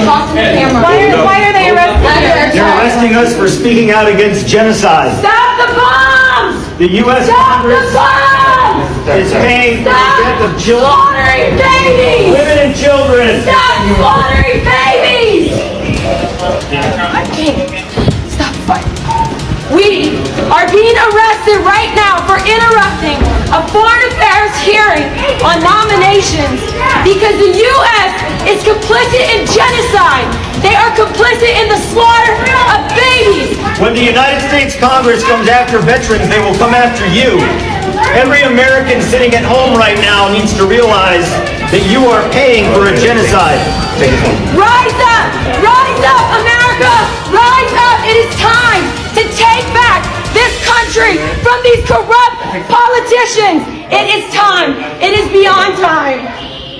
Talk to the camera. Why are they arresting You're arresting us for speaking out against genocide. Stop the bombs! The U.S. Stop the Congress bombs! is paying for the death of children, Slaughtering babies! women and children. Stop slaughtering babies! I can't. Stop fighting. We are being arrested right now for interrupting a foreign affairs hearing on nominations because the U.S. is complicit in genocide. They are complicit in the slaughter of babies. When the United States Congress comes after veterans, they will come after you. Every American sitting at home right now needs to realize that you are paying for a genocide. Rise up! Rise up, America! Rise up! It is time to take back this country from these corrupt politicians. It is time. It is beyond time.